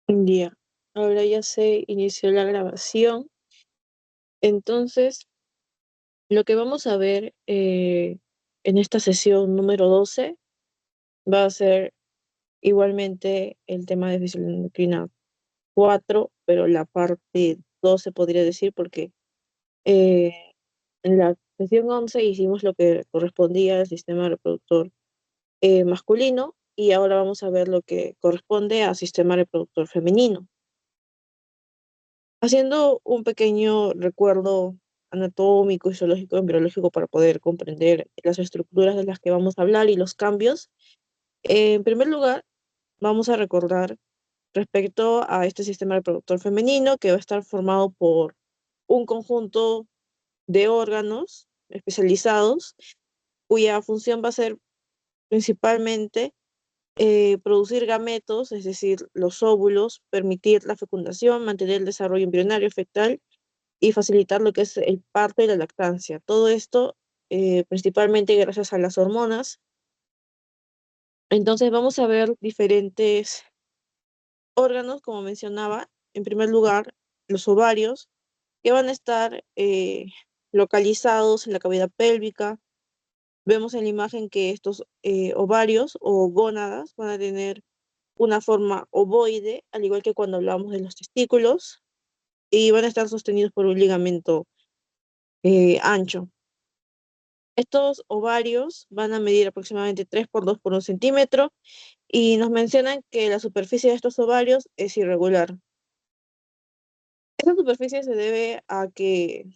Ya, ahora ya se inició la grabación. Entonces, lo que vamos a ver en esta sesión número 12 va a ser igualmente el tema de fisiología 4, pero la parte 2 se podría decir porque eh, en la sesión 11 hicimos lo que correspondía al sistema reproductor masculino y ahora vamos a ver lo que corresponde al sistema reproductor femenino. Haciendo un pequeño recuerdo anatómico, histológico, embriológico para poder comprender las estructuras de las que vamos a hablar y los cambios. En primer lugar, vamos a recordar respecto a este sistema reproductor femenino que va a estar formado por un conjunto de órganos especializados cuya función va a ser principalmente producir gametos, es decir, los óvulos, permitir la fecundación, mantener el desarrollo embrionario fetal y facilitar lo que es el parto y la lactancia. Todo esto principalmente gracias a las hormonas. Entonces vamos a ver diferentes órganos, como mencionaba. En primer lugar, los ovarios, que van a estar localizados en la cavidad pélvica. Vemos en la imagen que estos ovarios o gónadas van a tener una forma ovoide, al igual que cuando hablamos de los testículos, y van a estar sostenidos por un ligamento ancho. Estos ovarios van a medir aproximadamente 3 por 2 por 1 centímetro y nos mencionan que la superficie de estos ovarios es irregular. Esta superficie se debe a que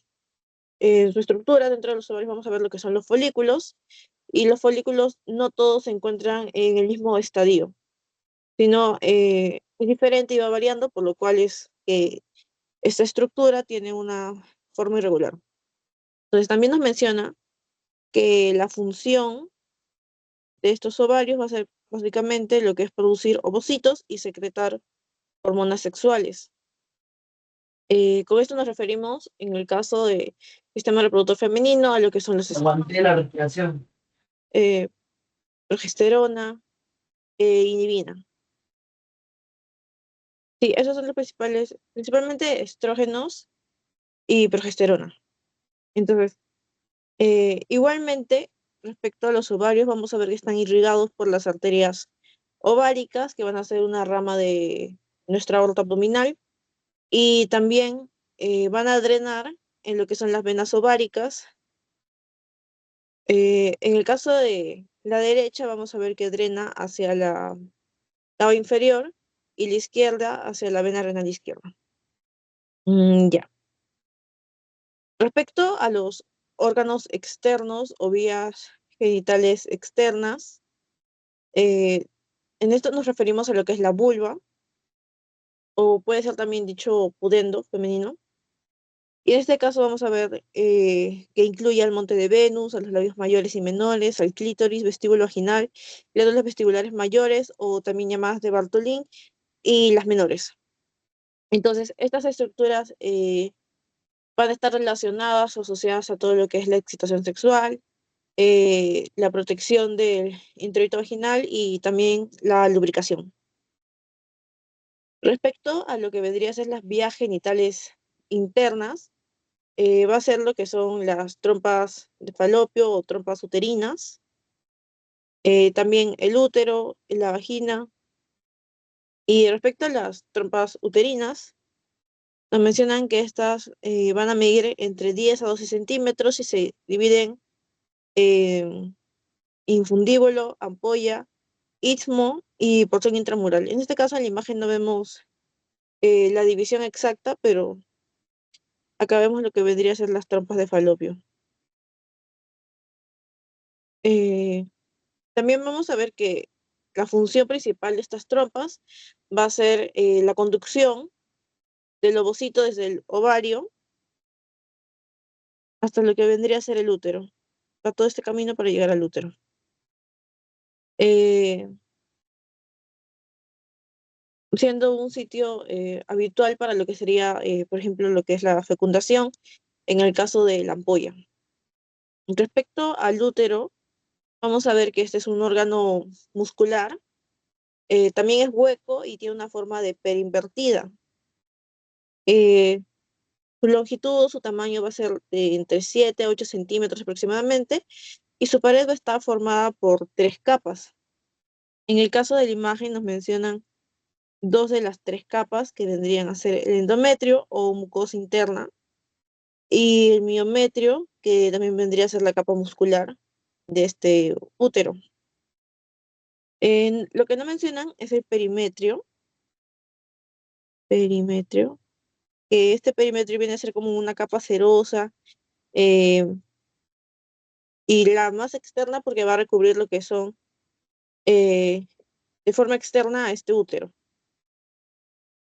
en su estructura dentro de los ovarios vamos a ver lo que son los folículos y los folículos no todos se encuentran en el mismo estadio, sino es diferente y va variando, por lo cual es que esta estructura tiene una forma irregular. Entonces también nos menciona que la función de estos ovarios va a ser básicamente lo que es producir ovocitos y secretar hormonas sexuales. Con esto nos referimos, en el caso de sistema reproductor femenino, a lo que son los Aguanté la respiración. eh, progesterona e inhibina. Sí, esos son los principales, principalmente estrógenos y progesterona. Entonces, igualmente, respecto a los ovarios, vamos a ver que están irrigados por las arterias ováricas, que van a ser una rama de nuestra aorta abdominal, y también van a drenar en lo que son las venas ováricas. En el caso de la derecha, vamos a ver que drena hacia la lado inferior y la izquierda hacia la vena renal izquierda. Ya. Respecto a los órganos externos o vías genitales externas, eh, en esto nos referimos a lo que es la vulva, o puede ser también dicho pudendo femenino. Y en este caso vamos a ver que incluye al monte de Venus, a los labios mayores y menores, al clítoris, vestíbulo vaginal, glándulas vestibulares mayores o también llamadas de Bartolín y las menores. Entonces, estas estructuras van a estar relacionadas o asociadas a todo lo que es la excitación sexual, la protección del introito vaginal y también la lubricación. Respecto a lo que vendría a ser las vías genitales internas, va a ser lo que son las trompas de falopio o trompas uterinas, también el útero, la vagina. Y respecto a las trompas uterinas, nos mencionan que estas van a medir entre 10 a 12 centímetros y se dividen en infundíbulo, ampolla, istmo y porción intramural. En este caso en la imagen no vemos la división exacta, pero acá vemos lo que vendría a ser las trompas de falopio. Eh, También vamos a ver que la función principal de estas trompas va a ser la conducción del ovocito desde el ovario hasta lo que vendría a ser el útero, a todo este camino para llegar al útero. Eh, Siendo un sitio habitual para lo que sería, por ejemplo, lo que es la fecundación en el caso de la ampolla. Respecto al útero, vamos a ver que este es un órgano muscular también es hueco y tiene una forma de perinvertida. Eh, Su longitud, su tamaño va a ser de entre 7 a 8 centímetros aproximadamente y su pared va a estar formada por 3 capas. En el caso de la imagen nos mencionan dos de las 3 capas que vendrían a ser el endometrio o mucosa interna y el miometrio, que también vendría a ser la capa muscular de este útero. Lo que no mencionan es el perimetrio, que este perimetrio viene a ser como una capa cerosa, eh, y la más externa porque va a recubrir lo que son eh, de forma externa a este útero.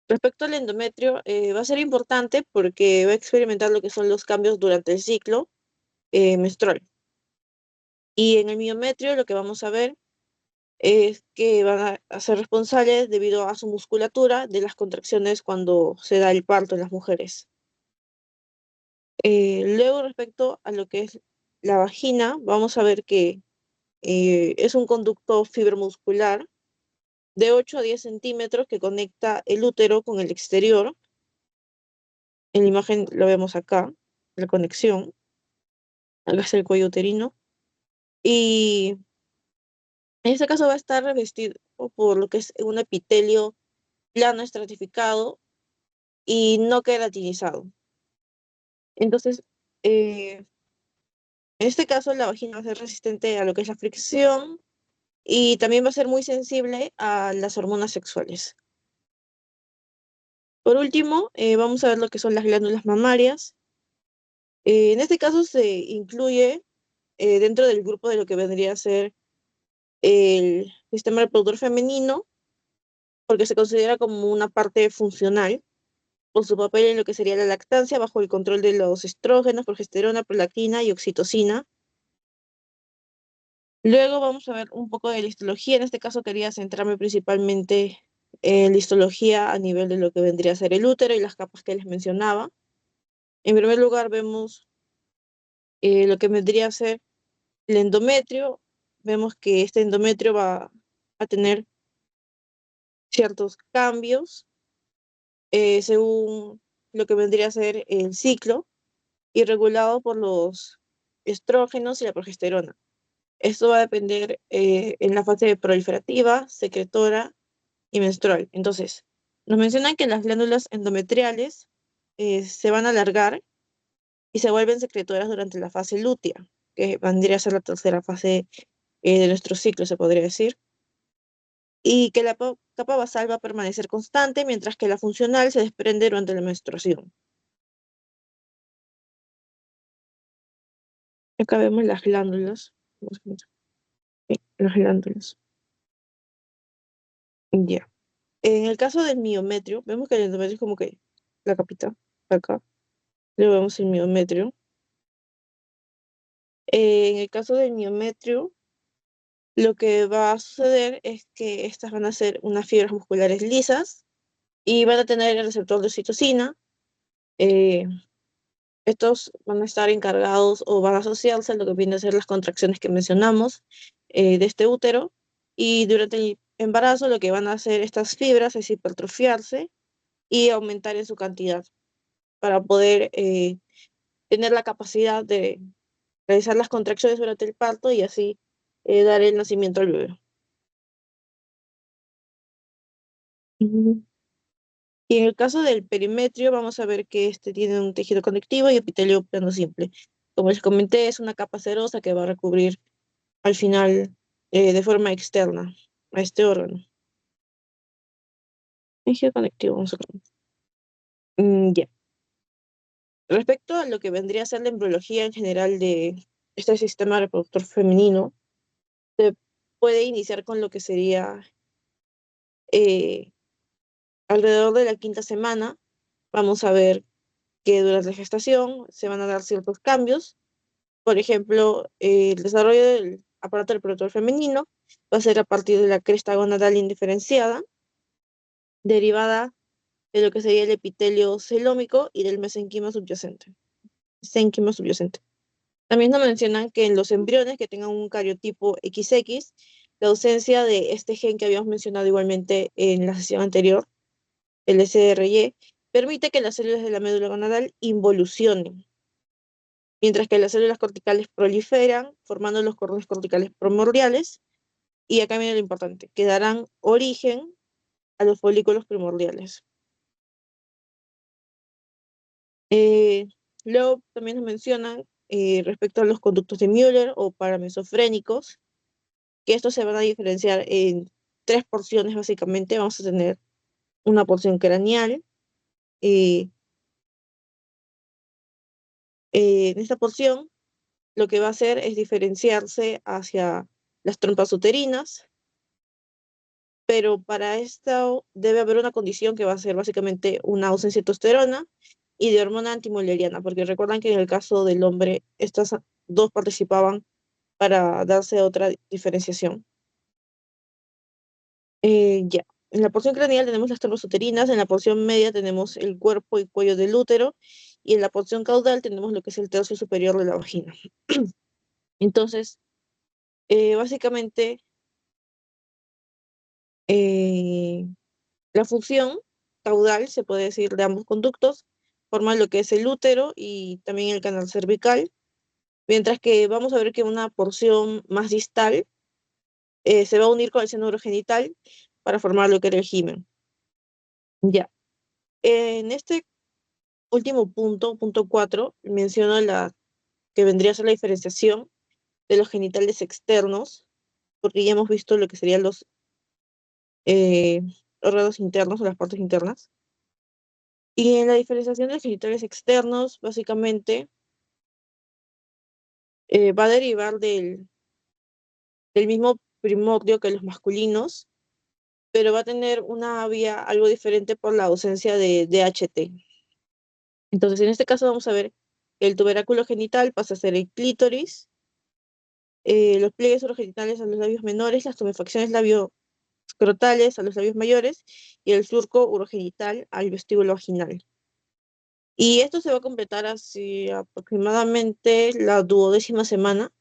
Respecto al endometrio, va a ser importante porque va a experimentar lo que son los cambios durante el ciclo menstrual. Y en el miometrio lo que vamos a ver es que van a ser responsables debido a su musculatura de las contracciones cuando se da el parto en las mujeres. Luego, respecto a lo que es la vagina, vamos a ver que es un conducto fibromuscular de 8 a 10 centímetros que conecta el útero con el exterior. En la imagen lo vemos acá, la conexión. Acá está el cuello uterino. Y en este caso va a estar revestido por lo que es un epitelio plano estratificado y no queratinizado. Entonces, en este caso la vagina va a ser resistente a lo que es la fricción y también va a ser muy sensible a las hormonas sexuales. Por último, vamos a ver lo que son las glándulas mamarias. En este caso se incluye dentro del grupo de lo que vendría a ser el sistema reproductor femenino, porque se considera como una parte funcional por su papel en lo que sería la lactancia bajo el control de los estrógenos, progesterona, prolactina y oxitocina. Luego vamos a ver un poco de la histología. En este caso quería centrarme principalmente en la histología a nivel de lo que vendría a ser el útero y las capas que les mencionaba. En primer lugar vemos lo que vendría a ser el endometrio. Vemos que este endometrio va a tener ciertos cambios según lo que vendría a ser el ciclo y regulado por los estrógenos y la progesterona. Esto va a depender en la fase proliferativa, secretora y menstrual. Entonces, nos mencionan que las glándulas endometriales se van a alargar y se vuelven secretoras durante la fase lútea, que vendría a ser la tercera fase de nuestro ciclo, se podría decir, y que la capa basal va a permanecer constante, mientras que la funcional se desprende durante la menstruación. Acá vemos las glándulas. Vamos a ver. Las glándulas. Ya. En el caso del miometrio, vemos que el endometrio es como que la capita, acá. Luego vemos el miometrio. En el caso del miometrio, lo que va a suceder es que estas van a ser unas fibras musculares lisas y van a tener el receptor de oxitocina. Eh, Estos van a estar encargados o van a asociarse a lo que viene a ser las contracciones que mencionamos de este útero. Y durante el embarazo, lo que van a hacer estas fibras es hipertrofiarse y aumentar en su cantidad para poder tener la capacidad de realizar las contracciones durante el parto y así dar el nacimiento al bebé. Ujú. Y en el caso del perimetrio, vamos a ver que este tiene un tejido conectivo y epitelio plano simple. Como les comenté, es una capa cerosa que va a recubrir al final de forma externa a este órgano. Tejido conectivo, vamos a ver. Ya. Respecto a lo que vendría a ser la embriología en general de este sistema reproductor femenino, se puede iniciar con lo que sería eh, alrededor de la quinta semana. Vamos a ver que durante la gestación se van a dar ciertos cambios. Por ejemplo, el desarrollo del aparato reproductor femenino va a ser a partir de la cresta gonadal indiferenciada, derivada de lo que sería el epitelio celómico y del mesenquima subyacente. Mesenquima subyacente. También nos mencionan que en los embriones que tengan un cariotipo XX la ausencia de este gen que habíamos mencionado igualmente en la sesión anterior, el SRY, permite que las células de la médula gonadal involucionen, mientras que las células corticales proliferan, formando los cordones corticales primordiales, y acá viene lo importante, que darán origen a los folículos primordiales. Eh, Luego también nos mencionan respecto a los conductos de Müller o paramesofrénicos, que estos se van a diferenciar en tres porciones básicamente. Vamos a tener una porción craneal. eh, en esta porción lo que va a hacer es diferenciarse hacia las trompas uterinas, pero para esto debe haber una condición que va a ser básicamente una ausencia de testosterona y de hormona antimoleriana, porque recuerdan que en el caso del hombre estas dos participaban para darse otra diferenciación. Ya. En la porción craneal tenemos las trompas uterinas, en la porción media tenemos el cuerpo y cuello del útero, y en la porción caudal tenemos lo que es el tercio superior de la vagina. Entonces, básicamente, eh, la función caudal, se puede decir, de ambos conductos, forma lo que es el útero y también el canal cervical, mientras que vamos a ver que una porción más distal se va a unir con el seno urogenital para formar lo que era el himen. Ya. En este último punto, punto 4, menciona la que vendría a ser la diferenciación de los genitales externos, porque ya hemos visto lo que serían los eh, órganos internos o las partes internas. Y en la diferenciación de los genitales externos, básicamente, va a derivar del mismo primordio que los masculinos, pero va a tener una vía algo diferente por la ausencia de DHT. Entonces, en este caso vamos a ver que el tuberáculo genital pasa a ser el clítoris, los pliegues urogenitales a los labios menores, las tumefacciones labioscrotales a los labios mayores y el surco urogenital al vestíbulo vaginal. Y esto se va a completar hacia aproximadamente la duodécima semana,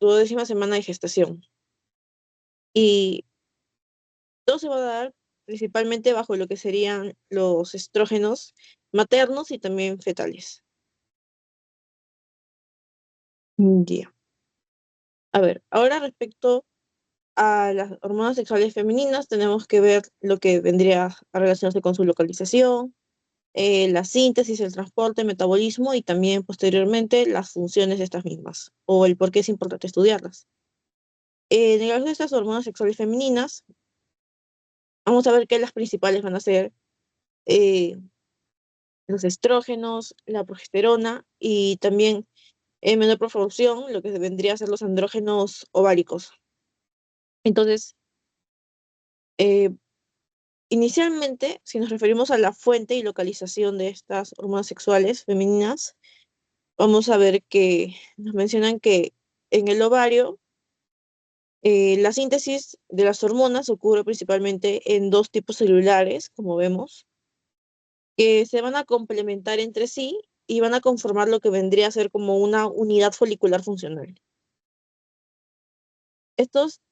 duodécima semana de gestación. Y todo se va a dar principalmente bajo lo que serían los estrógenos maternos y también fetales. Ya. A ver, ahora respecto a las hormonas sexuales femeninas, tenemos que ver lo que vendría a relacionarse con su localización, la síntesis, el transporte, el metabolismo y también posteriormente las funciones de estas mismas o el por qué es importante estudiarlas. En el caso de estas hormonas sexuales femeninas, vamos a ver que las principales van a ser eh, los estrógenos, la progesterona y también en menor proporción lo que vendría a ser los andrógenos ováricos. Entonces, eh, inicialmente, si nos referimos a la fuente y localización de estas hormonas sexuales femeninas, vamos a ver que nos mencionan que en el ovario la síntesis de las hormonas ocurre principalmente en dos tipos celulares, como vemos, que se van a complementar entre sí y van a conformar lo que vendría a ser como una unidad folicular funcional. Estos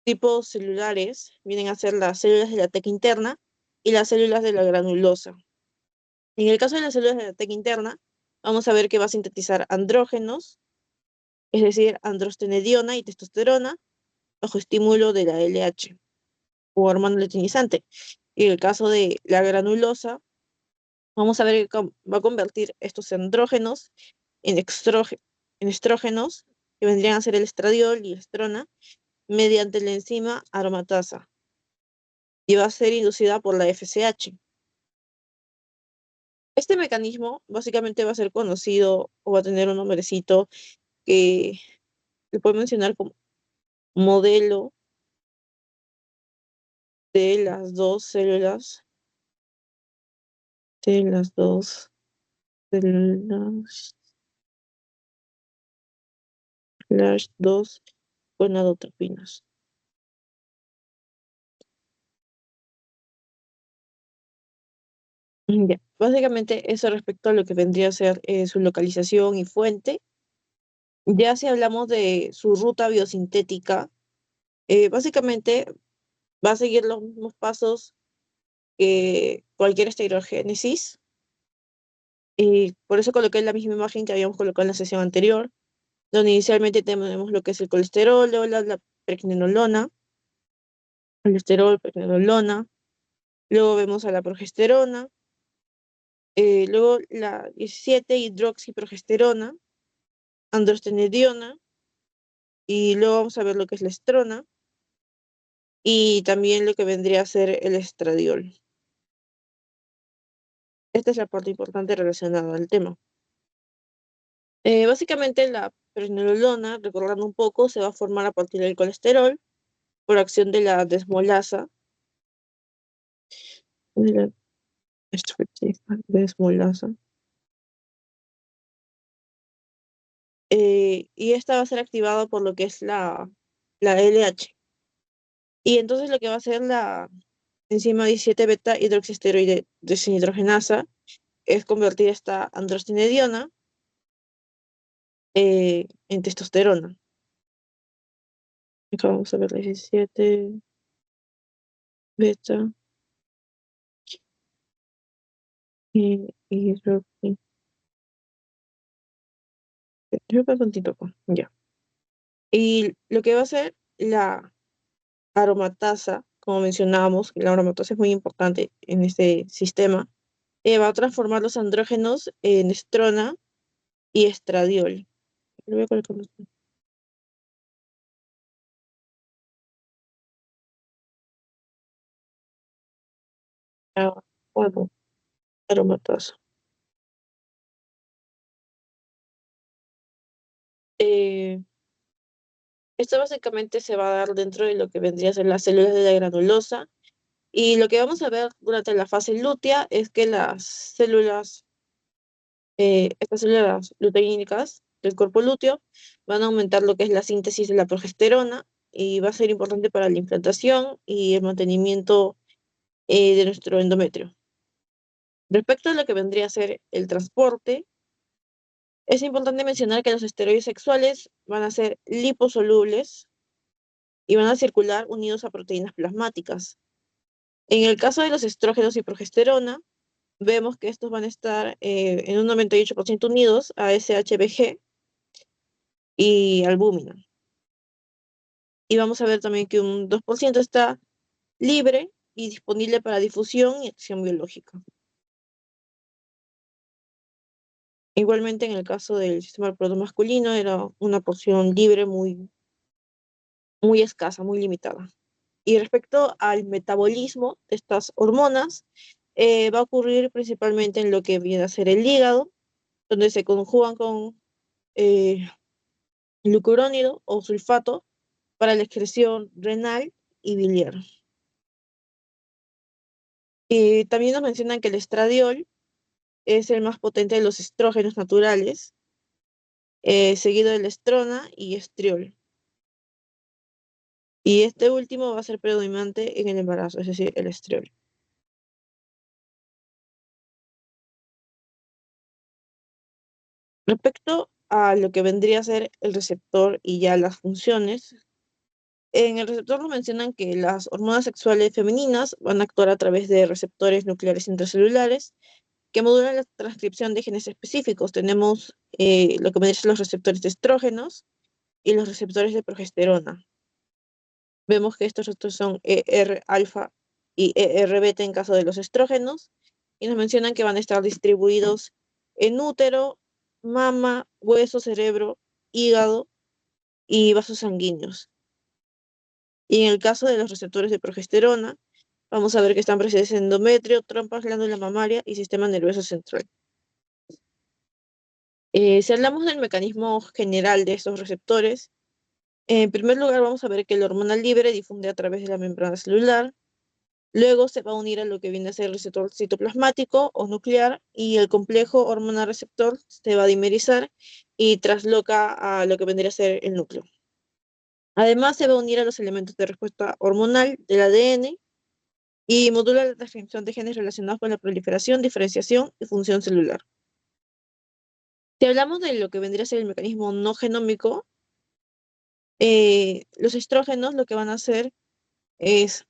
tipos celulares vienen a ser las células de la teca interna y las células de la granulosa. En el caso de las células de la teca interna, vamos a ver que va a sintetizar andrógenos, es decir, androstenediona y testosterona, bajo estímulo de la LH o hormona luteinizante. Y en el caso de la granulosa, vamos a ver que va a convertir estos andrógenos en, en estrógenos, que vendrían a ser el estradiol y estrona, mediante la enzima aromatasa, y va a ser inducida por la FSH. Este mecanismo básicamente va a ser conocido o va a tener un nombrecito que se puede mencionar como modelo de las dos células, de las dos células, las dos gonadotropinas. Ya, básicamente eso respecto a lo que vendría a ser su localización y fuente. Ya si hablamos de su ruta biosintética, básicamente va a seguir los mismos pasos que cualquier esteroigénesis, y por eso coloqué la misma imagen que habíamos colocado en la sesión anterior, donde inicialmente tenemos lo que es el colesterol, luego la pregnenolona, colesterol, pregnenolona, luego vemos a la progesterona, luego la 17 hidroxiprogesterona, androstenediona, y luego vamos a ver lo que es la estrona y también lo que vendría a ser el estradiol. Esta es la parte importante relacionada al tema. Básicamente la pregnenolona, recordando un poco, se va a formar a partir del colesterol por acción de la desmolasa, de la desmolasa. Y esta va a ser activada por lo que es la LH. Y entonces lo que va a hacer la enzima 17 beta hidroxiesteroide deshidrogenasa es convertir esta androstenediona en testosterona. Acá vamos a ver la 17 beta hidroxi. Yo paso un tantito acá, ya. Y lo que va a hacer la aromatasa, como mencionábamos, la aromatasa es muy importante en este sistema, va a transformar los andrógenos en estrona y estradiol. Lo voy a colocar bueno, aromatasa. Eh, Esto básicamente se va a dar dentro de lo que vendría a ser las células de la granulosa. Y lo que vamos a ver durante la fase lútea es que estas células luteínicas del cuerpo lúteo van a aumentar lo que es la síntesis de la progesterona y va a ser importante para la implantación y el mantenimiento de nuestro endometrio. Respecto a lo que vendría a ser el transporte, es importante mencionar que los esteroides sexuales van a ser liposolubles y van a circular unidos a proteínas plasmáticas. En el caso de los estrógenos y progesterona, vemos que estos van a estar en un 98% unidos a SHBG y albúmina. Y vamos a ver también que un 2% está libre y disponible para difusión y acción biológica. Igualmente en el caso del sistema reproductor masculino era una porción libre muy escasa, muy limitada. Y respecto al metabolismo de estas hormonas, va a ocurrir principalmente en lo que viene a ser el hígado, donde se conjugan con eh, glucurónido o sulfato para la excreción renal y biliar. Y también nos mencionan que el estradiol es el más potente de los estrógenos naturales, seguido de la estrona y estriol. Y este último va a ser predominante en el embarazo, es decir, el estriol. Respecto a lo que vendría a ser el receptor y ya las funciones, en el receptor nos mencionan que las hormonas sexuales femeninas van a actuar a través de receptores nucleares intracelulares que modulan la transcripción de genes específicos. Tenemos lo que vendrían a ser los receptores de estrógenos y los receptores de progesterona. Vemos que estos receptores son ER-alfa y ER-beta en caso de los estrógenos, y nos mencionan que van a estar distribuidos en útero, mama, hueso, cerebro, hígado y vasos sanguíneos. Y en el caso de los receptores de progesterona, vamos a ver que están presentes en endometrio, trompas, glándula mamaria y sistema nervioso central. Si hablamos del mecanismo general de estos receptores, en primer lugar vamos a ver que la hormona libre difunde a través de la membrana celular, luego se va a unir a lo que viene a ser el receptor citoplasmático o nuclear y el complejo hormona receptor se va a dimerizar y trasloca a lo que vendría a ser el núcleo. Además se va a unir a los elementos de respuesta hormonal del ADN y modula la transcripción de genes relacionados con la proliferación, diferenciación y función celular. Si hablamos de lo que vendría a ser el mecanismo no genómico, los estrógenos lo que van a hacer es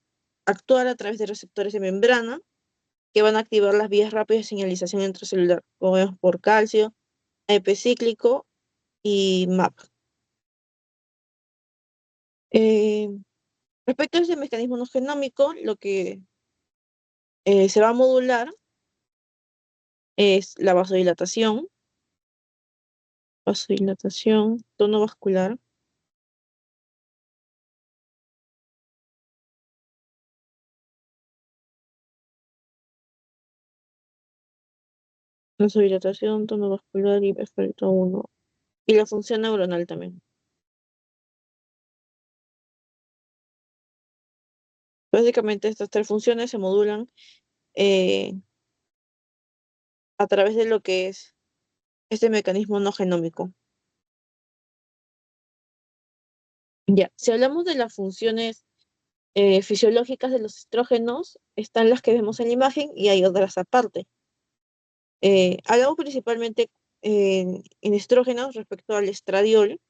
actuar a través de receptores de membrana que van a activar las vías rápidas de señalización intracelular, como vemos por calcio, AMP cíclico y MAP. Eh, Respecto a ese mecanismo no genómico, lo que se va a modular es la vasodilatación, tono vascular, vasodilatación, tono vascular y efecto 1. Y la función neuronal también. Básicamente estas tres funciones se modulan eh, a través de lo que es este mecanismo no genómico. Ya, si hablamos de las funciones fisiológicas de los estrógenos, están las que vemos en la imagen y hay otras aparte. Hablamos principalmente en estrógenos respecto al estradiol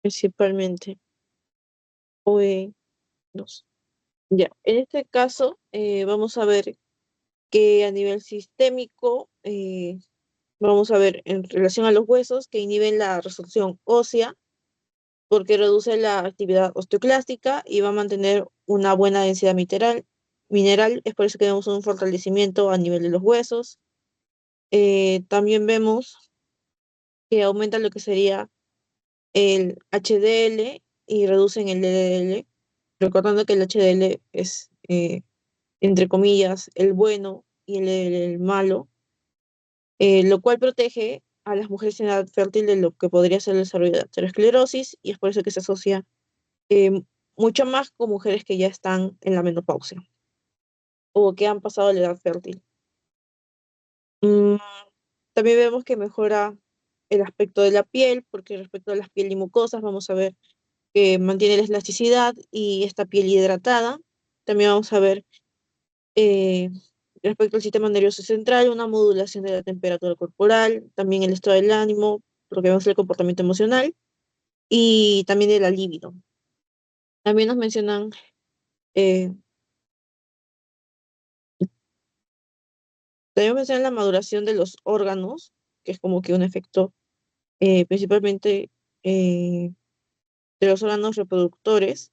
principalmente, OE2. Ya, en este caso vamos a ver que a nivel sistémico, vamos a ver en relación a los huesos que inhiben la resorción ósea porque reduce la actividad osteoclástica y va a mantener una buena densidad mineral. Es por eso que vemos un fortalecimiento a nivel de los huesos. También vemos que aumenta lo que sería el HDL y reducen el LDL, recordando que el HDL es, entre comillas, el bueno y el LDL el malo, lo cual protege a las mujeres en edad fértil de lo que podría ser el desarrollo de aterosclerosis y es por eso que se asocia eh, mucho más con mujeres que ya están en la menopausia o que han pasado la edad fértil. Mm, También vemos que mejora el aspecto de la piel, porque respecto a las piel y mucosas vamos a ver que mantiene la elasticidad y esta piel hidratada. También vamos a ver eh, respecto al sistema nervioso central, una modulación de la temperatura corporal, también el estado del ánimo, lo que vemos el comportamiento emocional y también de la libido. También nos mencionan eh, También mencionan la maduración de los órganos, que es como que un efecto principalmente eh, de los órganos reproductores.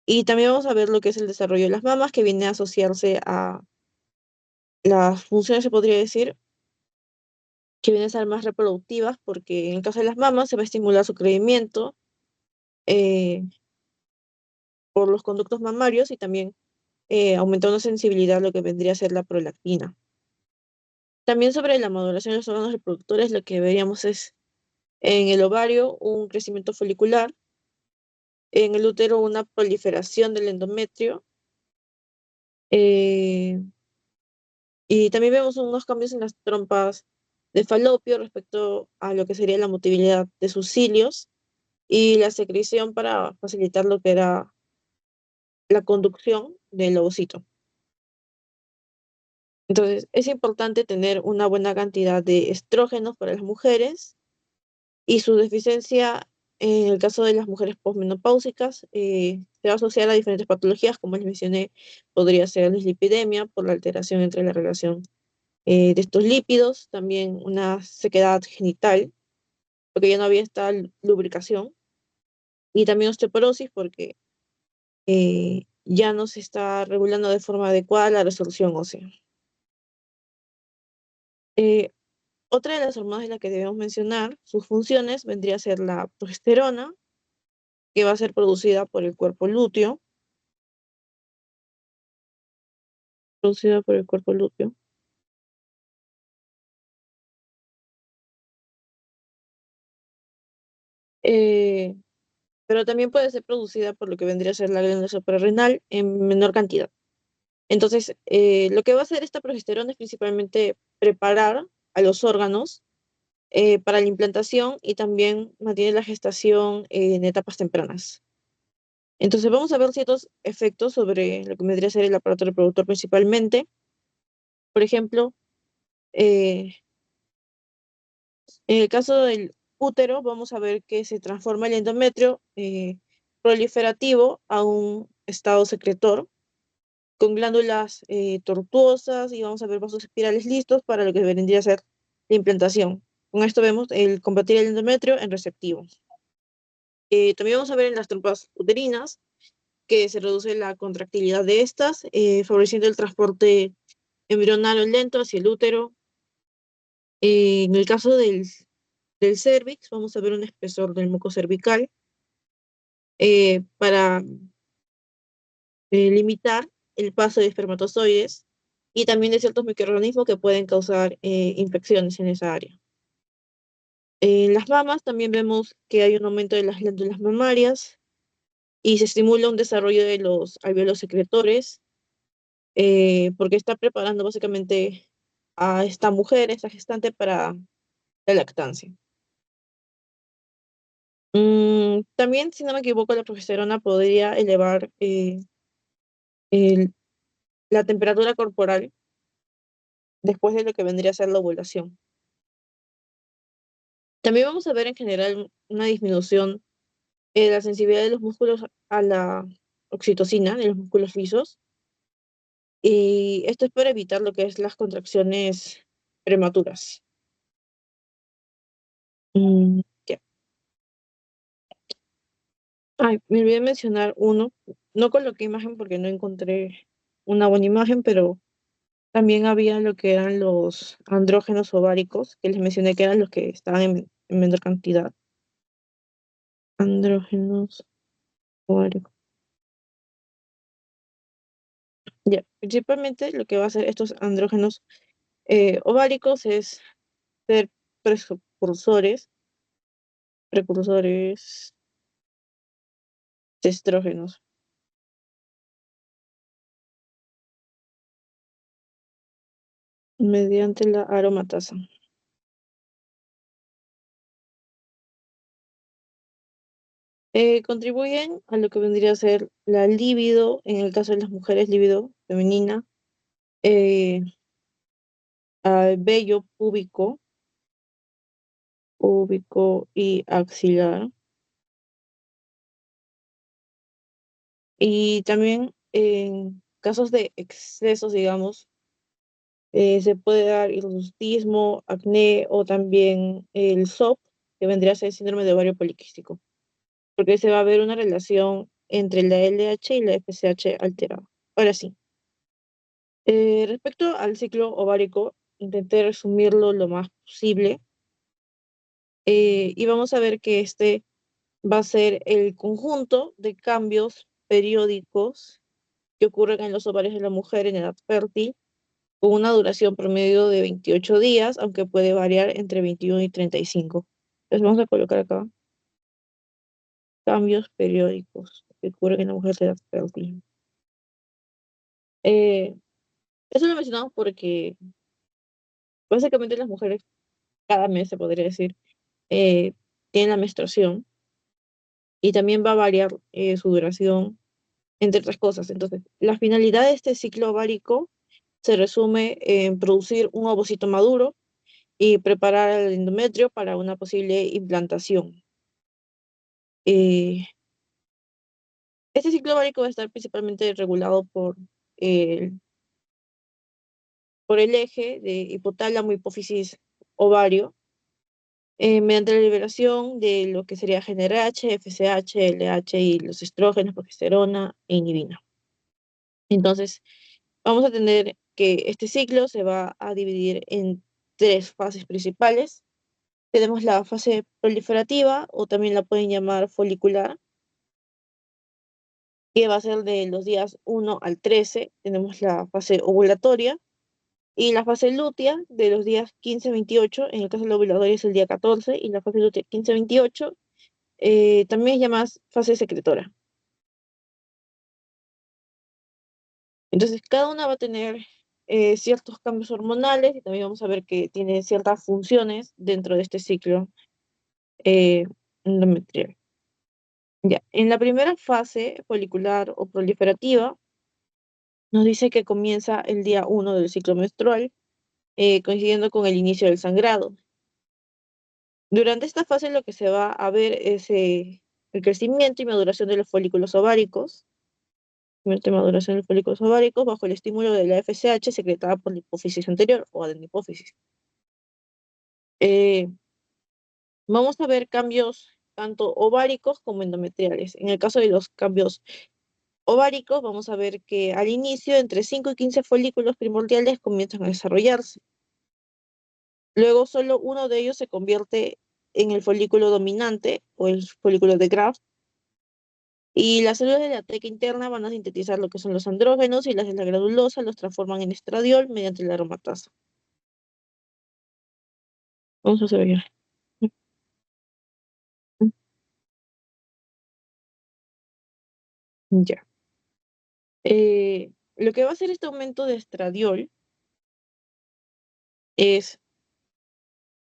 Y también vamos a ver lo que es el desarrollo de las mamas, que viene a asociarse a las funciones, se podría decir, que vienen a ser más reproductivas, porque en el caso de las mamas se va a estimular su crecimiento eh, por los conductos mamarios y también aumentando sensibilidad a lo que vendría a ser la prolactina. También sobre la maduración de los órganos reproductores, lo que veríamos es en el ovario un crecimiento folicular, en el útero una proliferación del endometrio, eh, y también vemos unos cambios en las trompas de falopio respecto a lo que sería la motilidad de sus cilios y la secreción para facilitar lo que era la conducción del ovocito. Entonces, es importante tener una buena cantidad de estrógenos para las mujeres y su deficiencia en el caso de las mujeres posmenopáusicas se va a asociar a diferentes patologías, como les mencioné, podría ser la dislipidemia por la alteración entre la relación de estos lípidos, también una sequedad genital, porque ya no había esta lubricación, y también osteoporosis porque ya no se está regulando de forma adecuada la resolución ósea. Eh, Otra de las hormonas de las que debemos mencionar, sus funciones, vendría a ser la progesterona, que va a ser producida por el cuerpo lúteo, producida por el cuerpo lúteo. Eh, pero también puede ser producida por lo que vendría a ser la glándula suprarrenal en menor cantidad. Entonces, lo que va a hacer esta progesterona es principalmente preparar a los órganos para la implantación y también mantiene la gestación en etapas tempranas. Entonces, vamos a ver ciertos efectos sobre lo que vendría a ser el aparato reproductor principalmente. Por ejemplo, eh, en el caso del útero, vamos a ver que se transforma el endometrio proliferativo a un estado secretor con glándulas tortuosas y vamos a ver vasos espirales listos para lo que vendría a ser la implantación. Con esto vemos el convertir el endometrio en receptivo. También vamos a ver en las trompas uterinas que se reduce la contractilidad de estas, favoreciendo el transporte embrionario lento hacia el útero. En el caso del cérvix, vamos a ver un espesor del muco cervical para limitar el paso de espermatozoides y también de ciertos microorganismos que pueden causar infecciones en esa área. En las mamas también vemos que hay un aumento de las glándulas mamarias y se estimula un desarrollo de los alvéolos secretores, porque está preparando básicamente a esta mujer, esta gestante, para la lactancia. También, si no me equivoco, la progesterona podría elevar el- la temperatura corporal después de lo que vendría a ser la ovulación. También vamos a ver en general una disminución en la sensibilidad de los músculos a la oxitocina, de los músculos lisos, y esto es para evitar lo que es las contracciones prematuras. Ya. Ay, me olvidé mencionar uno, no coloqué imagen porque no encontré una buena imagen, pero también había lo que eran los andrógenos ováricos, que les mencioné que eran los que estaban en menor cantidad. Andrógenos ováricos. Ya, principalmente lo que va a hacer estos andrógenos ováricos es ser precursores de estrógenos, mediante la aromatasa. Contribuyen a lo que vendría a ser la libido, en el caso de las mujeres, libido femenina, eh, al vello púbico y axilar. Y también en casos de excesos, digamos, se puede dar hirsutismo, acné o también el SOP, que vendría a ser síndrome de ovario poliquístico, porque se va a ver una relación entre la LH y la FSH alterada. Ahora sí, respecto al ciclo ovárico, intenté resumirlo lo más posible y vamos a ver que este va a ser el conjunto de cambios periódicos que ocurren en los ovarios de la mujer en edad fértil, con una duración promedio de 28 días, aunque puede variar entre 21 y 35. Entonces vamos a colocar acá cambios periódicos que ocurren en la mujer de edad fértil. Eh, Eso lo mencionamos porque básicamente las mujeres cada mes, se podría decir, eh, tienen la menstruación y también va a variar su duración, entre otras cosas. Entonces, la finalidad de este ciclo ovárico se resume en producir un ovocito maduro y preparar el endometrio para una posible implantación. Eh, este ciclo ovárico va a estar principalmente regulado el, por el eje de hipotálamo, hipófisis, ovario, mediante la liberación de lo que sería GnRH, FSH, LH y los estrógenos, progesterona e inhibina. Entonces, vamos a tener que este ciclo se va a dividir en tres fases principales. Tenemos la fase proliferativa, o también la pueden llamar folicular, que va a ser de los días 1 al 13. Tenemos la fase ovulatoria y la fase lútea de los días 15 a 28. En el caso de la ovulatoria es el día 14 y la fase lútea 15 a 28. También es llamada fase secretora. Entonces, cada una va a tener ciertos cambios hormonales y también vamos a ver que tiene ciertas funciones dentro de este ciclo eh, endometrial. Ya, en la primera fase folicular o proliferativa, Nos dice que comienza el día 1 del ciclo menstrual, coincidiendo con el inicio del sangrado. Durante esta fase lo que se va a ver es el crecimiento y maduración de los folículos ováricos, crecimiento y maduración de los folículos ováricos bajo el estímulo de la FSH secretada por la hipófisis anterior o adenihipófisis. Eh, Vamos a ver cambios tanto ováricos como endometriales. En el caso de los cambios ováricos, vamos a ver que al inicio entre 5 y 15 folículos primordiales comienzan a desarrollarse. Luego solo uno de ellos se convierte en el folículo dominante o el folículo de Graf. Y las células de la teca interna van a sintetizar lo que son los andrógenos y las de la granulosa los transforman en estradiol mediante la aromatasa. Vamos a hacer ya. Ya. Lo que va a hacer este aumento de estradiol es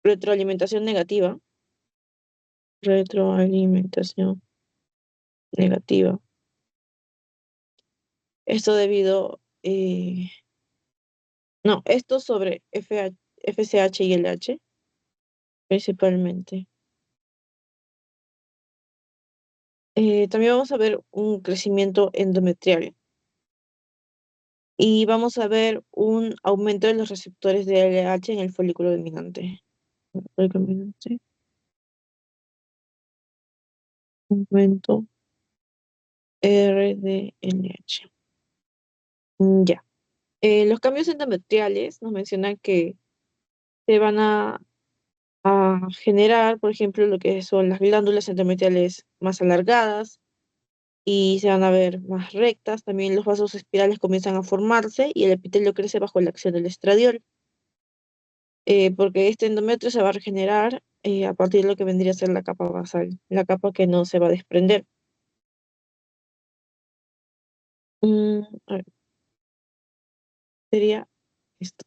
retroalimentación negativa. Retroalimentación negativa. Esto debido, no, esto sobre FSH y LH principalmente. También vamos a ver un crecimiento endometrial y vamos a ver un aumento de los receptores de LH en el folículo dominante. Folículo dominante, aumento RDLH. Ya. Los cambios endometriales nos mencionan que se van a generar, por ejemplo, lo que son las glándulas endometriales más alargadas y se van a ver más rectas. También los vasos espirales comienzan a formarse y el epitelio crece bajo la acción del estradiol, porque este endometrio se va a regenerar a partir de lo que vendría a ser la capa basal, la capa que no se va a desprender. A ver, sería esto.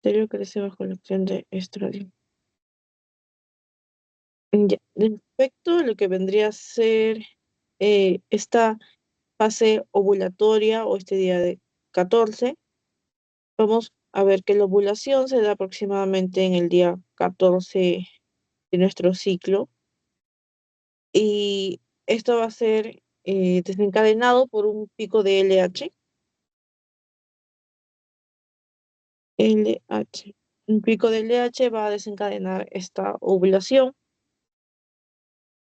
El epitelio crece bajo la acción de estradiol. Ya. Respecto a lo que vendría a ser esta fase ovulatoria o este día de 14, vamos a ver que la ovulación se da aproximadamente en el día 14 de nuestro ciclo y esto va a ser desencadenado por un pico de LH. LH. Un pico de LH va a desencadenar esta ovulación,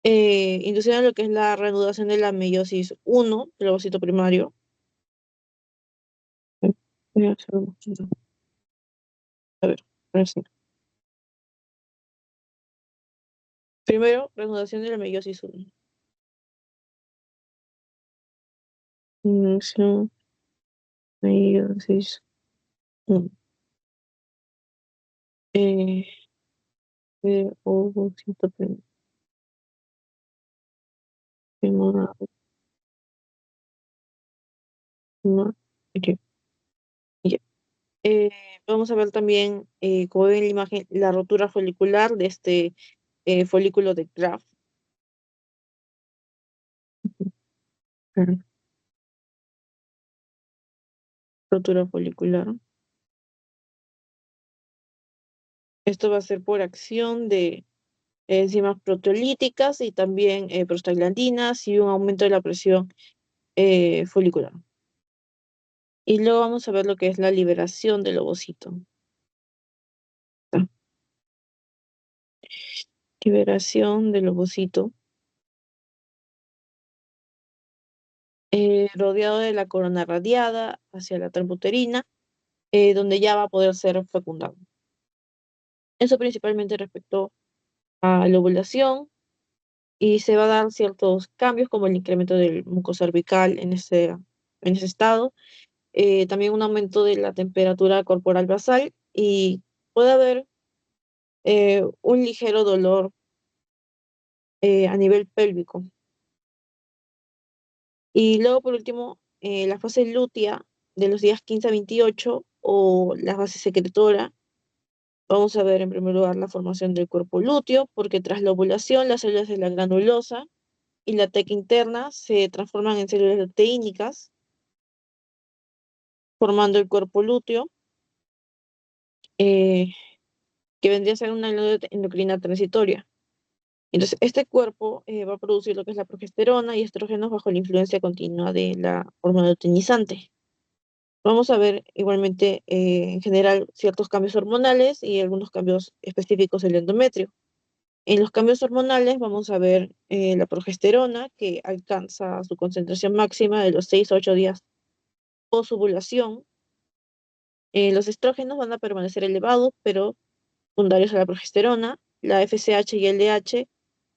induciendo lo que es la reanudación de la meiosis 1 del ovocito primario. Voy a hacer un poquito. A ver, ahora sí. Primero, reanudación de la meiosis 1. Inicio, meiosis 1. Eh, ovocito primario. Ok, ya. Eh, Vamos a ver también, como ven en la imagen, la rotura folicular de este folículo de Graf. Ujú. Rotura folicular. Esto va a ser por acción de enzimas proteolíticas y también prostaglandinas y un aumento de la presión folicular. Y luego vamos a ver lo que es la liberación del ovocito. Ah, liberación del ovocito, rodeado de la corona radiada hacia la trompa uterina, donde ya va a poder ser fecundado. Eso principalmente respecto a la ovulación y se va a dar ciertos cambios como el incremento del muco cervical en ese estado, también un aumento de la temperatura corporal basal y puede haber un ligero dolor a nivel pélvico. Y luego, por último, la fase lútea de los días 15 a 28 o la fase secretora. Vamos a ver en primer lugar la formación del cuerpo lúteo, porque tras la ovulación las células de la granulosa y la teca interna se transforman en células luteínicas formando el cuerpo lúteo, eh, que vendría a ser una glándula endocrina transitoria. Entonces, este cuerpo va a producir lo que es la progesterona y estrógenos bajo la influencia continua de la hormona luteinizante. Vamos a ver igualmente, en general, ciertos cambios hormonales y algunos cambios específicos del endometrio. En los cambios hormonales vamos a ver la progesterona, que alcanza su concentración máxima de los 6 a 8 días post ovulación. Los estrógenos van a permanecer elevados, pero secundarios a la progesterona. La FSH y LH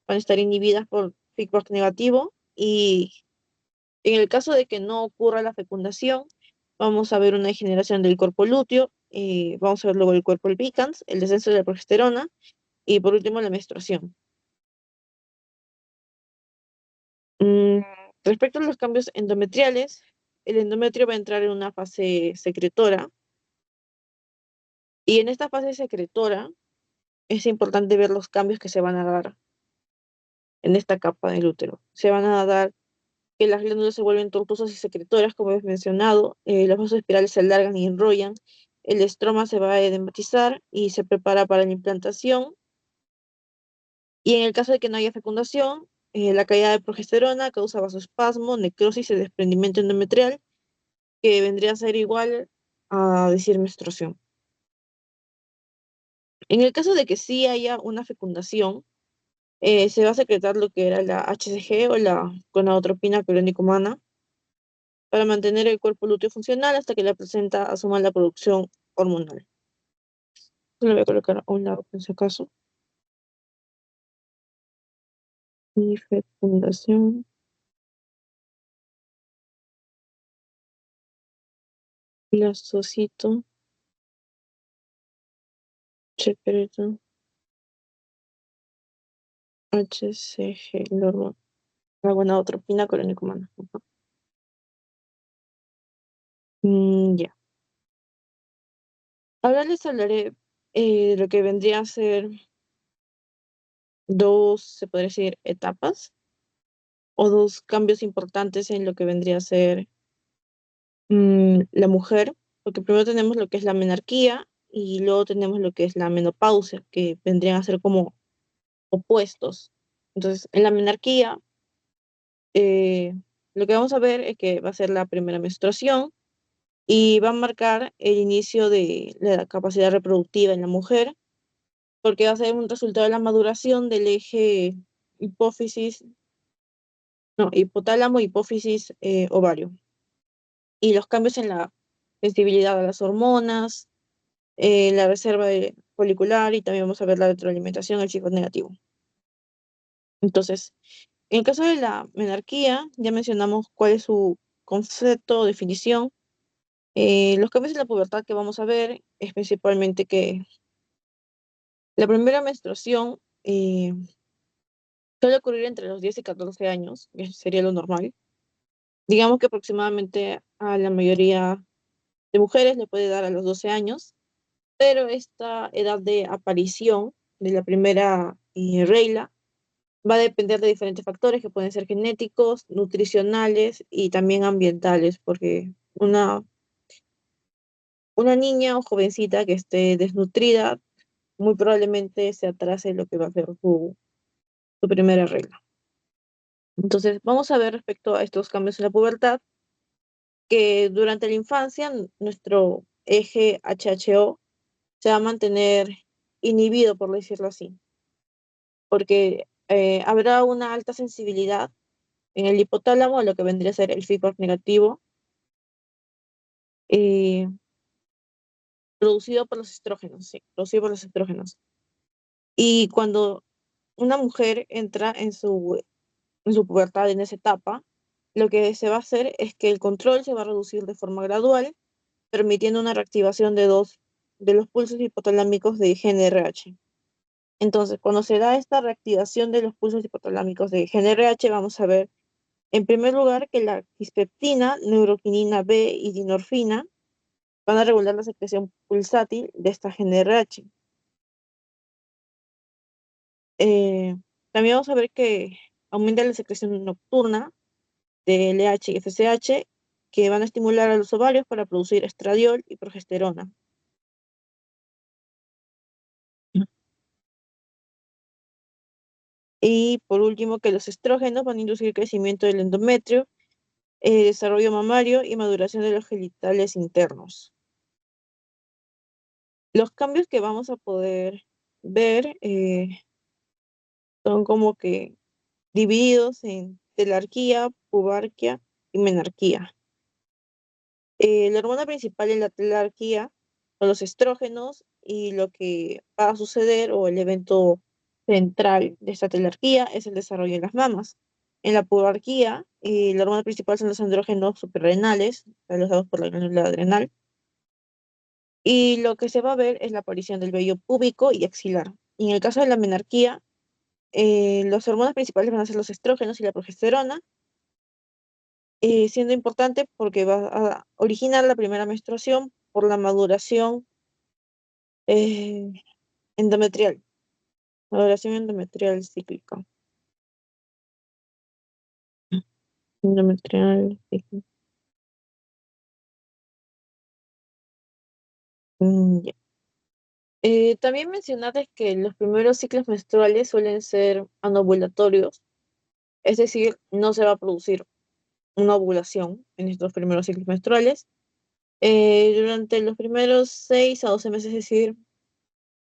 van a estar inhibidas por feedback negativo, y en el caso de que no ocurra la fecundación, vamos a ver una degeneración del cuerpo lúteo, vamos a ver luego el cuerpo albicans, el descenso de la progesterona y por último la menstruación. Mm, Respecto a los cambios endometriales, el endometrio va a entrar en una fase secretora, y en esta fase secretora es importante ver los cambios que se van a dar en esta capa del útero. Se van a dar que las glándulas se vuelven tortuosas y secretoras, como hemos mencionado, los vasos espirales se alargan y enrollan, el estroma se va a edematizar y se prepara para la implantación, y en el caso de que no haya fecundación, la caída de progesterona causa vasoespasmo, necrosis y desprendimiento endometrial, que vendría a ser igual a decir menstruación. En el caso de que sí haya una fecundación, se va a secretar lo que era la HCG o la gonadotropina clónico-humana para mantener el cuerpo lúteo funcional hasta que la placenta asuma la producción hormonal. Lo voy a colocar a un lado por si acaso. Y fecundación, blastocito, secreto, HCG, la gonadotropina clónico-humana. Ujú. Ya. Ahora les hablaré de lo que vendría a ser dos, se podría decir, etapas o dos cambios importantes en lo que vendría a ser la mujer, porque primero tenemos lo que es la menarquía y luego tenemos lo que es la menopausia, que vendrían a ser como opuestos. Entonces, en la menarquía, eh, lo que vamos a ver es que va a ser la primera menstruación y va a marcar el inicio de la capacidad reproductiva en la mujer, porque va a ser un resultado de la maduración del eje hipófisis, no, hipotálamo, hipófisis, ovario, y los cambios en la sensibilidad a las hormonas, la reserva folicular, y también vamos a ver la retroalimentación, el ciclo negativo. Entonces, en el caso de la menarquía, ya mencionamos cuál es su concepto o definición. Los cambios en la pubertad que vamos a ver es principalmente que la primera menstruación suele ocurrir entre los 10 y 14 años, que sería lo normal. Digamos que aproximadamente a la mayoría de mujeres le puede dar a los 12 años, pero esta edad de aparición de la primera regla va a depender de diferentes factores que pueden ser genéticos, nutricionales y también ambientales, porque una niña o jovencita que esté desnutrida muy probablemente se atrase lo que va a ser su primera regla. Entonces, vamos a ver respecto a estos cambios en la pubertad, que durante la infancia nuestro eje HHO se va a mantener inhibido, por decirlo así, porque habrá una alta sensibilidad en el hipotálamo a lo que vendría a ser el feedback negativo, eh, producido por los estrógenos, sí, producido por los estrógenos. Y cuando una mujer entra en su pubertad, en esa etapa, lo que se va a hacer es que el control se va a reducir de forma gradual, permitiendo una reactivación de dos de los pulsos hipotalámicos de GnRH. Entonces, cuando se da esta reactivación de los pulsos hipotalámicos de GnRH, vamos a ver, en primer lugar, que la quispeptina, neuroquinina B y dinorfina van a regular la secreción pulsátil de esta GnRH. Eh, También vamos a ver que aumenta la secreción nocturna de LH y FSH, que van a estimular a los ovarios para producir estradiol y progesterona. Y por último, que los estrógenos van a inducir el crecimiento del endometrio, desarrollo mamario y maduración de los genitales internos. Los cambios que vamos a poder ver son como que divididos en telarquía, pubarquía y menarquía. La hormona principal en la telarquía son los estrógenos y lo que va a suceder o el evento central de esta telarquía es el desarrollo de las mamas. En la pubarquía, la hormona principal son los andrógenos suprarrenales, realizados por la glándula adrenal, y lo que se va a ver es la aparición del vello púbico y axilar. Y en el caso de la menarquía, las hormonas principales van a ser los estrógenos y la progesterona, siendo importante porque va a originar la primera menstruación por la maduración eh, endometrial, maduración endometrial cíclica. Endometrial cíclica. Ya. También mencionarles que los primeros ciclos menstruales suelen ser anovulatorios, es decir, no se va a producir una ovulación en estos primeros ciclos menstruales. Durante los primeros 6 a 12 meses, es decir,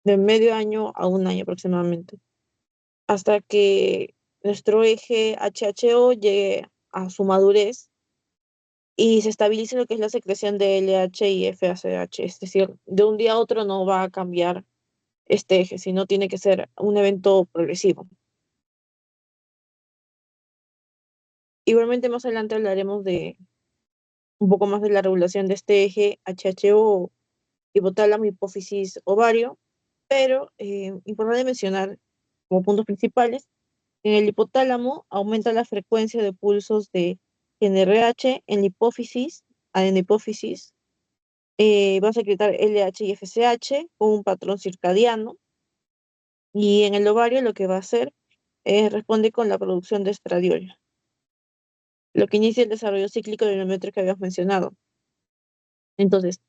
de medio año a un año aproximadamente, hasta que nuestro eje HHO llegue a su madurez y se estabilice lo que es la secreción de LH y FSH. Es decir, de un día a otro no va a cambiar este eje, sino tiene que ser un evento progresivo. Igualmente más adelante hablaremos de un poco más de la regulación de este eje HHO, hipotálamo, hipófisis, ovario, pero importante mencionar como puntos principales, en el hipotálamo aumenta la frecuencia de pulsos de NRH, en la hipófisis, adenohipófisis, va a secretar LH y FSH con un patrón circadiano, y en el ovario lo que va a hacer es responde con la producción de estradiol, lo que inicia el desarrollo cíclico del endometrio que habíamos mencionado. Entonces,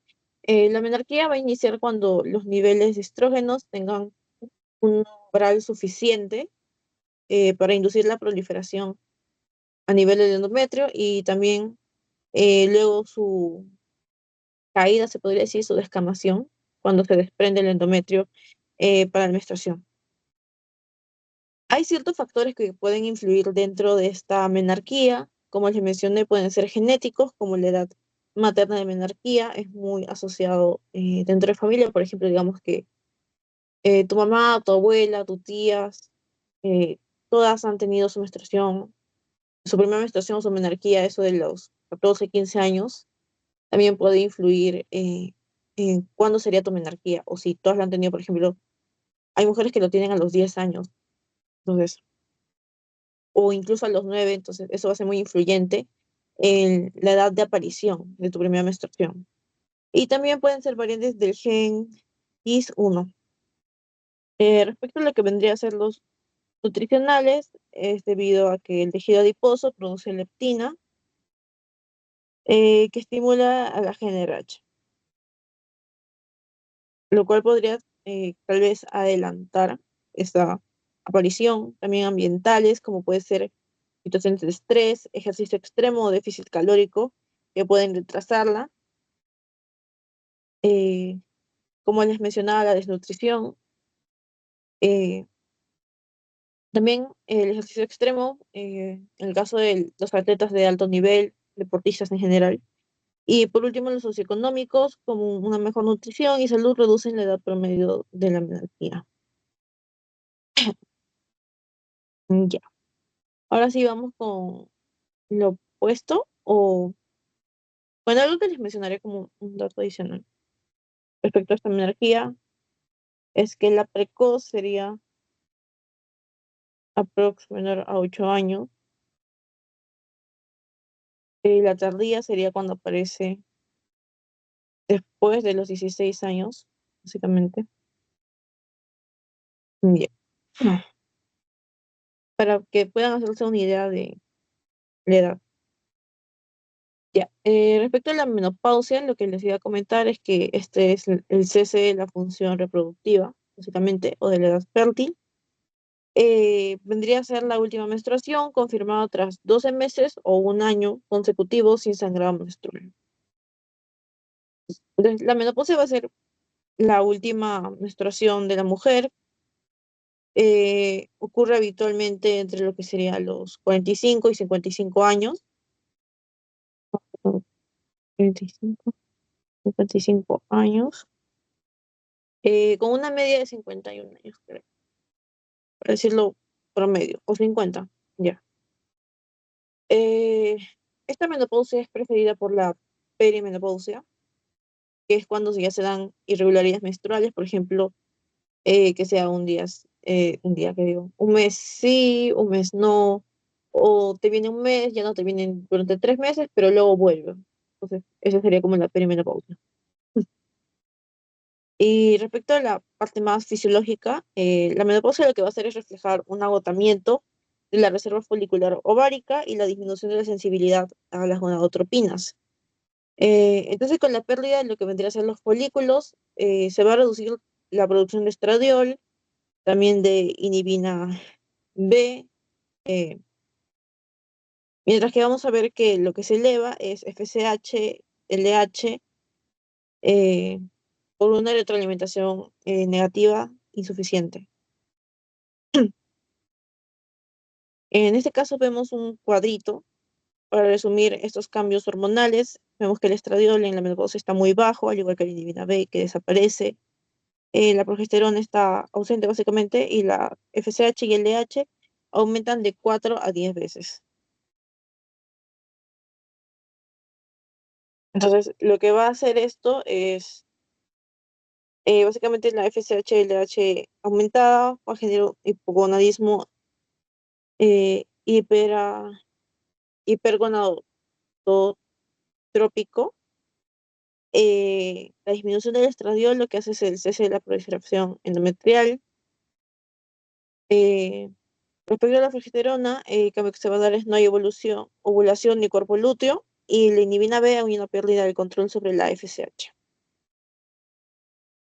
la menarquía va a iniciar cuando los niveles de estrógenos tengan un umbral suficiente para inducir la proliferación a nivel del endometrio y también luego su caída, se podría decir, su descamación, cuando se desprende el endometrio para la menstruación. Hay ciertos factores que pueden influir dentro de esta menarquía, como les mencioné, pueden ser genéticos, como la edad materna de menarquía, es muy asociado dentro de familia, por ejemplo, digamos que tu mamá, tu abuela, tus tías, eh, todas han tenido su primera menstruación o su menarquía, eso de los 14, 15 años, también puede influir en cuándo sería tu menarquía, o si todas la han tenido, por ejemplo, hay mujeres que lo tienen a los 10 años, entonces, o incluso a los 9, entonces eso va a ser muy influyente en la edad de aparición de tu primera menstruación. Y también pueden ser variantes del gen IS1. Respecto a lo que vendría a ser los nutricionales, es debido a que el tejido adiposo produce leptina, que estimula a la GnRH, lo cual podría tal vez adelantar esta aparición. También ambientales, como puede ser situaciones de estrés, ejercicio extremo o déficit calórico, que pueden retrasarla. Eh, como les mencionaba, la desnutrición. eh, También el ejercicio extremo, en el caso de los atletas de alto nivel, deportistas en general. Y por último, los socioeconómicos, como una mejor nutrición y salud, reducen la edad promedio de la menarquía. Ya. Ahora sí vamos con lo opuesto, o bueno, algo que les mencionaré como un dato adicional respecto a esta menarquía es que la precoz sería aprox menor a 8 años, y la tardía sería cuando aparece después de los 16 años, básicamente. Ya. Para que puedan hacerse una idea de la edad. Ya, respecto a la menopausia, lo que les iba a comentar es que este es el cese de la función reproductiva, básicamente, o de la edad fértil. Vendría a ser la última menstruación confirmada tras 12 meses o un año consecutivo sin sangrado menstrual. Entonces, la menopausia va a ser la última menstruación de la mujer. Ocurre habitualmente entre lo que serían los 45 y 55 años. 45, 55 años, con una media de 51 años, creo, para decirlo promedio, o 50, ya. Eh, Esta menopausia es precedida por la perimenopausia, que es cuando ya se dan irregularidades menstruales, por ejemplo, que sea un día que digo, un mes sí, un mes no, o te viene un mes, ya no te vienen durante 3 meses, pero luego vuelve. Entonces, esa sería como la perimenopausia. Y respecto a la parte más fisiológica, la menopausia lo que va a hacer es reflejar un agotamiento de la reserva folicular ovárica y la disminución de la sensibilidad a las gonadotropinas. Entonces, con la pérdida de lo que vendría a ser los folículos, se va a reducir la producción de estradiol, también de inhibina B, eh, mientras que vamos a ver que lo que se eleva es FSH, LH, eh, por una retroalimentación negativa insuficiente. En este caso vemos un cuadrito para resumir estos cambios hormonales. Vemos que el estradiol en la menopausia está muy bajo, al igual que la inhibina B, que desaparece. La progesterona está ausente básicamente y la FSH y LH aumentan de 4 a 10 veces. Entonces, lo que va a hacer esto es, básicamente la FSH y LH aumentada va a generar hipogonadismo hipergonadotrópico, la disminución del estradiol lo que hace es el cese de la proliferación endometrial. Eh, Respecto a la progesterona, el cambio que se va a dar es no hay ovulación ni cuerpo lúteo, y la inhibina B hay una pérdida del control sobre la FSH.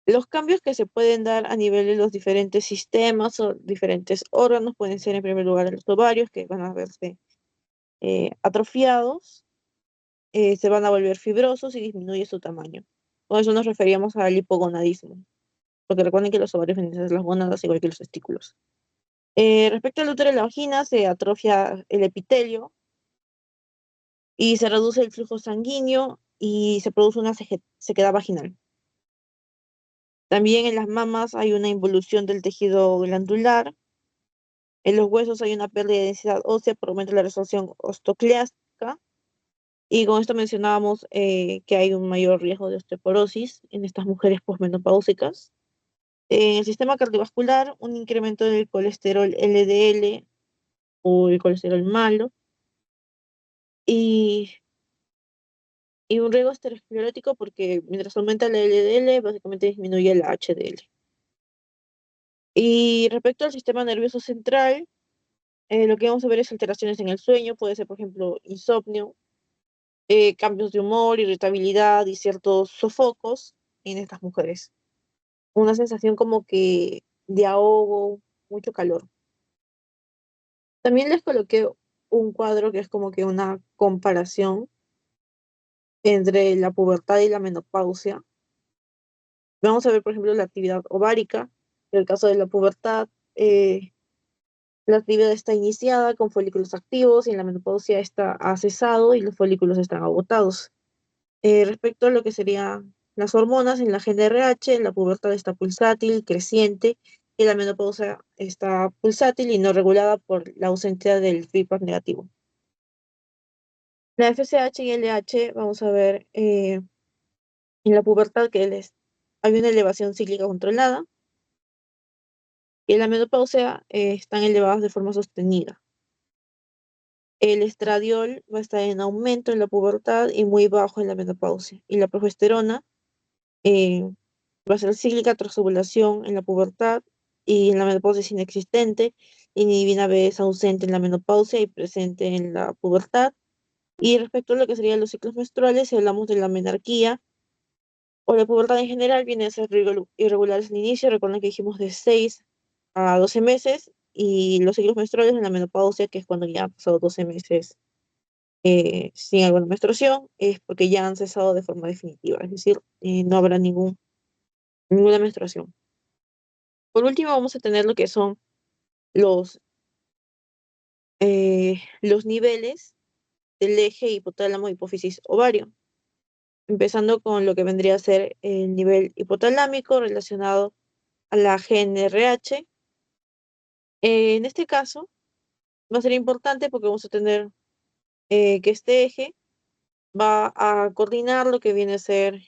Los cambios que se pueden dar a nivel de los diferentes sistemas o diferentes órganos pueden ser en primer lugar los ovarios, que van a verse atrofiados, se van a volver fibrosos y disminuye su tamaño. Con eso nos referíamos al hipogonadismo, porque recuerden que los ovarios vienen a ser las gónadas igual que los testículos. Respecto al útero y la vagina, se atrofia el epitelio y se reduce el flujo sanguíneo y se produce una sequedad vaginal. También en las mamas hay una involución del tejido glandular. En los huesos hay una pérdida de densidad ósea por aumento de la resorción osteoclástica. Y con esto mencionábamos que hay un mayor riesgo de osteoporosis en estas mujeres posmenopáusicas. En el sistema cardiovascular, un incremento del colesterol LDL o el colesterol malo y, y un riesgo aterosclerótico porque mientras aumenta el LDL, básicamente disminuye el HDL. Y respecto al sistema nervioso central, lo que vamos a ver es alteraciones en el sueño, puede ser, por ejemplo, insomnio, cambios de humor, irritabilidad y ciertos sofocos en estas mujeres. Una sensación como que de ahogo, mucho calor. También les coloqué un cuadro que es como que una comparación entre la pubertad y la menopausia. Vamos a ver, por ejemplo, la actividad ovárica. En el caso de la pubertad, la actividad está iniciada con folículos activos y en la menopausia ha cesado y los folículos están agotados. Respecto a lo que serían las hormonas, en la GnRH, la pubertad está pulsátil, creciente, y la menopausia está pulsátil y no regulada por la ausencia del feedback negativo. La FSH y LH, vamos a ver en la pubertad hay una elevación cíclica controlada, y en la menopausia están elevadas de forma sostenida. El estradiol va a estar en aumento en la pubertad y muy bajo en la menopausia, y la progesterona eh, va a ser cíclica tras ovulación en la pubertad y en la menopausia es inexistente. Inhibina B es ausente en la menopausia y presente en la pubertad. Y respecto a lo que serían los ciclos menstruales, si hablamos de la menarquía o la pubertad en general, viene a ser irregulares al inicio. Recuerden que dijimos de 6 a 12 meses, y los ciclos menstruales en la menopausia, que es cuando ya han pasado 12 meses sin alguna menstruación, es porque ya han cesado de forma definitiva, es decir, no habrá ninguna menstruación. Por último, vamos a tener lo que son los, los niveles del eje hipotálamo, hipófisis, ovario, empezando con lo que vendría a ser el nivel hipotalámico relacionado a la GnRH. En este caso va a ser importante porque vamos a tener que este eje va a coordinar lo que viene a ser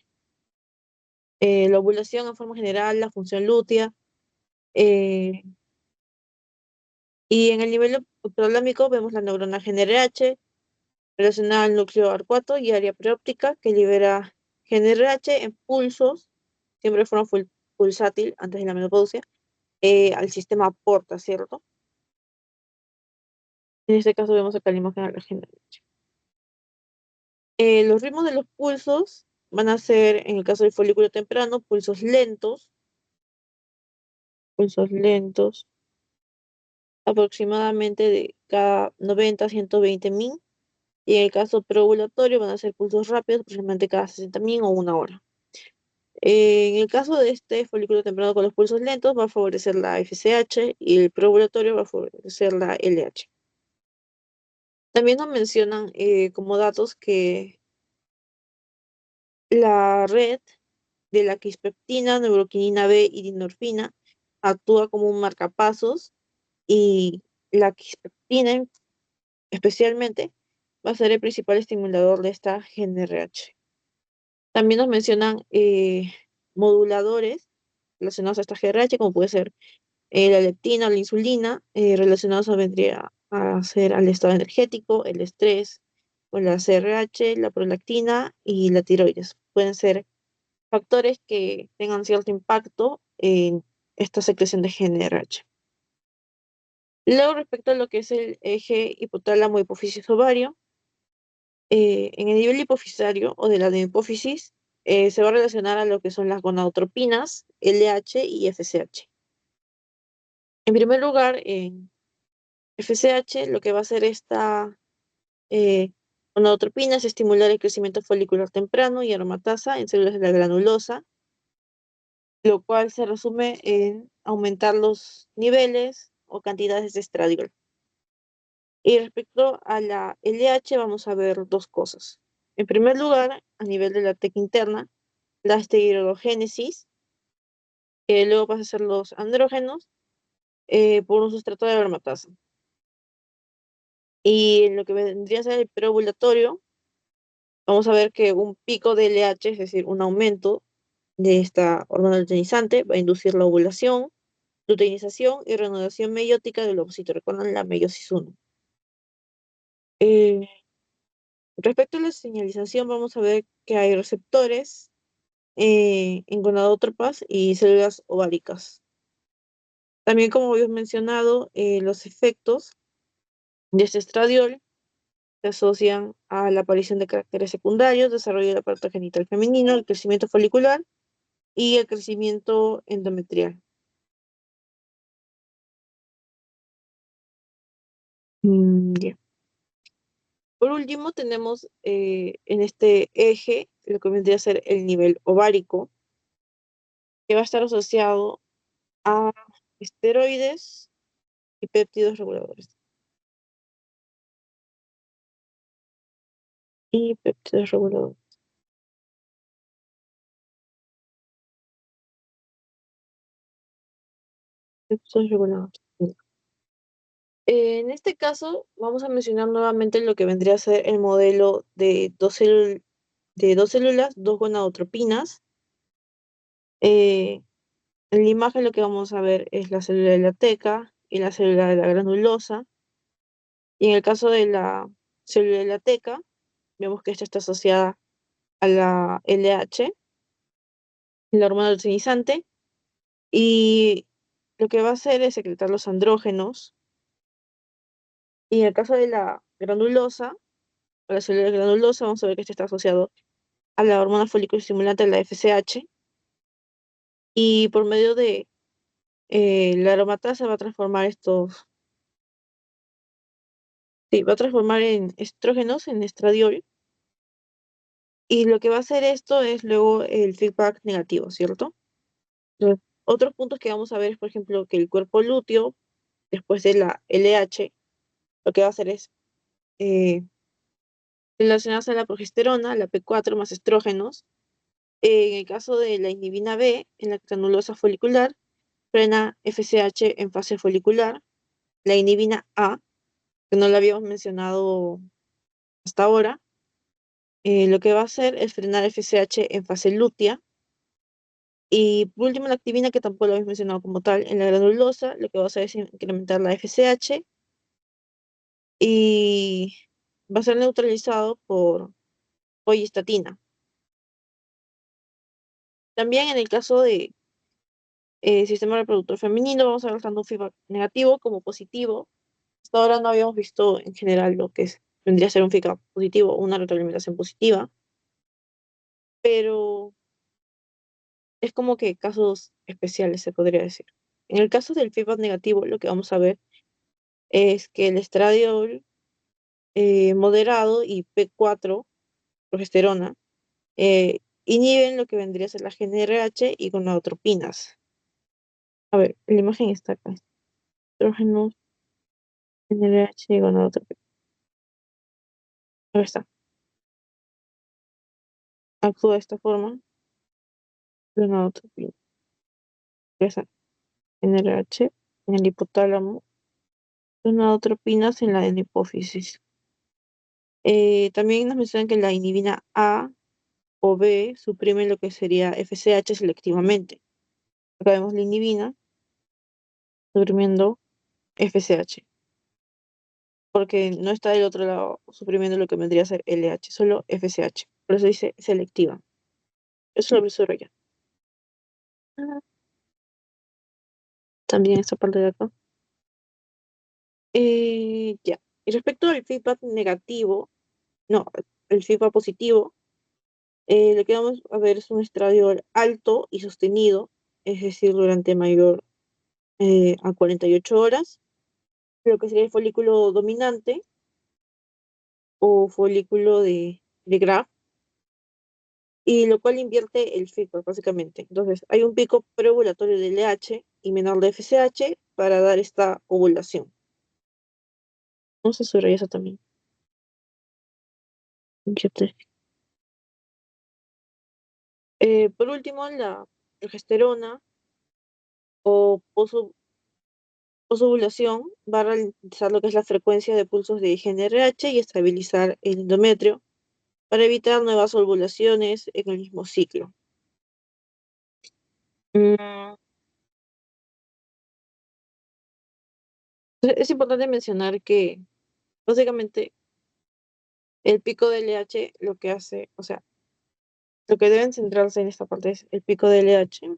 la ovulación en forma general, la función lútea, eh, y en el nivel hipotalámico vemos la neurona GnRH relacionada al núcleo arcuato y área preóptica, que libera GnRH en pulsos, siempre de forma pulsátil antes de la menopausia, al sistema porta, ¿cierto? En este caso vemos acá la imagen de la GnRH. Los ritmos de los pulsos van a ser, en el caso del folículo temprano, pulsos lentos, aproximadamente de cada 90 a 120 min, y en el caso preovulatorio van a ser pulsos rápidos, aproximadamente cada 60 min o una hora. En el caso de este folículo temprano con los pulsos lentos, va a favorecer la FSH, y el preovulatorio va a favorecer la LH. También nos mencionan como datos que la red de la quispeptina, neuroquinina B y dinorfina actúa como un marcapasos, y la quispeptina especialmente va a ser el principal estimulador de esta GnRH. También nos mencionan moduladores relacionados a esta GnRH, como puede ser la leptina o la insulina, relacionados vendría a ser al estado energético, el estrés, o la CRH, la prolactina y la tiroides. Pueden ser factores que tengan cierto impacto en esta secreción de GnRH. Luego, respecto a lo que es el eje hipotálamo hipófisis ovario, en el nivel hipofisario o de la hipófisis, se va a relacionar a lo que son las gonadotropinas, LH y FSH. En primer lugar, en FSH, lo que va a hacer esta gonadotropina es estimular el crecimiento folicular temprano y aromatasa en células de la granulosa, lo cual se resume en aumentar los niveles o cantidades de estradiol. Y respecto a la LH, vamos a ver dos cosas. En primer lugar, a nivel de la teca interna, la esteroigénesis, que luego pasa a ser los andrógenos, por un sustrato de aromatasa. Y en lo que vendría a ser el preovulatorio, vamos a ver que un pico de LH, es decir, un aumento de esta hormona luteinizante, va a inducir la ovulación, luteinización y reanudación meiótica del ovocito. Recuerdan la meiosis 1. Eh, Respecto a la señalización, vamos a ver que hay receptores en gonadótropas y células ováricas. También, como habíamos mencionado, los efectos de este estradiol se asocian a la aparición de caracteres secundarios, desarrollo del aparato genital femenino, el crecimiento folicular y el crecimiento endometrial. Bien. Por último, tenemos en este eje lo que vendría a ser el nivel ovárico, que va a estar asociado a esteroides y péptidos reguladores. Y péptidos reguladores. Péptidos reguladores. En este caso, vamos a mencionar nuevamente lo que vendría a ser el modelo de de dos células, dos gonadotropinas. En la imagen lo que vamos a ver es la célula de la teca y la célula de la granulosa. Y en el caso de la célula de la teca, vemos que esta está asociada a la LH, la hormona luteinizante, y lo que va a hacer es secretar los andrógenos. Y en el caso de la granulosa, para la célula granulosa, vamos a ver que este está asociado a la hormona folículo estimulante, la FSH, y por medio de la aromatasa va a transformar estos, sí, va a transformar en estrógenos, en estradiol, y lo que va a hacer esto es luego el feedback negativo, ¿cierto? Entonces, otros puntos que vamos a ver es, por ejemplo, que el cuerpo lúteo, después de la LH, lo que va a hacer es relacionarse a la progesterona, la P4 más estrógenos. En el caso de la inhibina B, en la granulosa folicular, frena FSH en fase folicular. La inhibina A, que no la habíamos mencionado hasta ahora, lo que va a hacer es frenar FSH en fase lútea. Y por último, la activina, que tampoco lo habéis mencionado como tal, en la granulosa, lo que va a hacer es incrementar la FSH y va a ser neutralizado por hoistatina. También en el caso de sistema reproductor femenino, vamos a ver tanto un feedback negativo como positivo. Hasta ahora no habíamos visto en general lo que vendría a ser un feedback positivo o una retroalimentación positiva, pero es como que casos especiales, se podría decir. En el caso del feedback negativo, lo que vamos a ver es que el estradiol moderado y P4, progesterona, inhiben lo que vendría a ser la GnRH y gonadotropinas. A ver, la imagen está acá. Estrógenos, GnRH y gonadotropinas. Ahí está. Actúa de esta forma, gonadotropina. Esa NRH en el hipotálamo, gonadotropinas en la hipófisis. También nos mencionan que la inhibina A o B suprime lo que sería FSH selectivamente. Acá vemos la inhibina suprimiendo FSH, porque no está del otro lado suprimiendo lo que vendría a ser LH, solo FSH. Por eso dice selectiva. Eso lo apresuro ya. Ah, también esta parte de acá. Ya. Y respecto al feedback negativo, no, el feedback positivo, lo que vamos a ver es un estradiol alto y sostenido, es decir, durante mayor a 48 horas, lo que sería el folículo dominante o folículo de Graf, y lo cual invierte el feedback, básicamente. Entonces, hay un pico preovulatorio de LH y menor de FSH para dar esta ovulación. No se subraya eso también. Ya te- por último, la progesterona o posovulación va a realizar lo que es la frecuencia de pulsos de GnRH y estabilizar el endometrio para evitar nuevas ovulaciones en el mismo ciclo. Mm, es importante mencionar que básicamente el pico de LH lo que hace, o sea, lo que deben centrarse en esta parte es el pico de LH,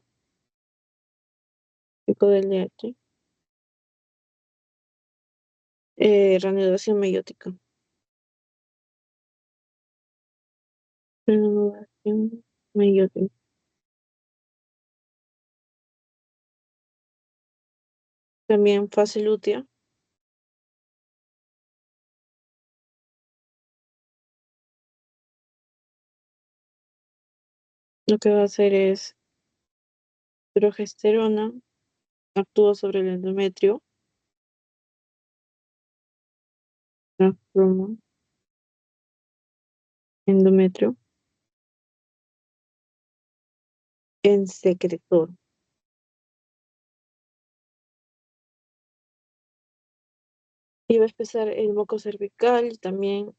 reanudación meiótica. Reanudación meiótica. También fase lútea, lo que va a hacer es progesterona, actúa sobre el endometrio, transforma endometrio en secretor. Y va a empezar el moco cervical también.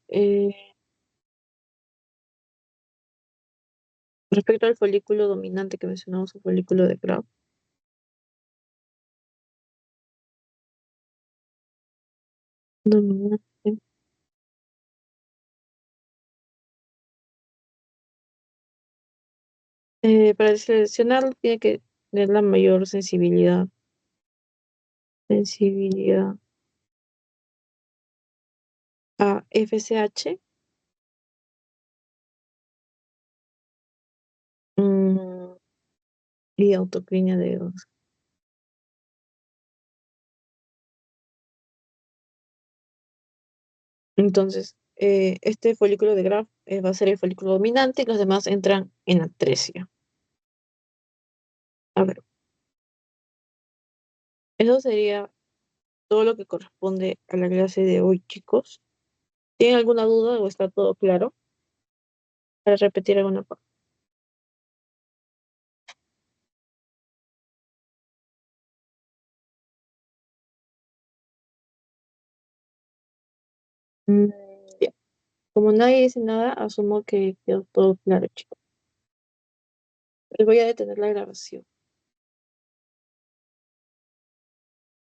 Respecto al folículo dominante que mencionamos, el folículo de Graf, dominante. Para seleccionarlo tiene que tener la mayor sensibilidad a FSH y autocriña de dedos. Entonces, este folículo de Graf va a ser el folículo dominante y los demás entran en atresia. A ver, eso sería todo lo que corresponde a la clase de hoy, chicos. ¿Tienen alguna duda o está todo claro? Para repetir alguna parte. Mm, ya. Como nadie dice nada, asumo que quedó todo claro, chicos. Les voy a detener la grabación.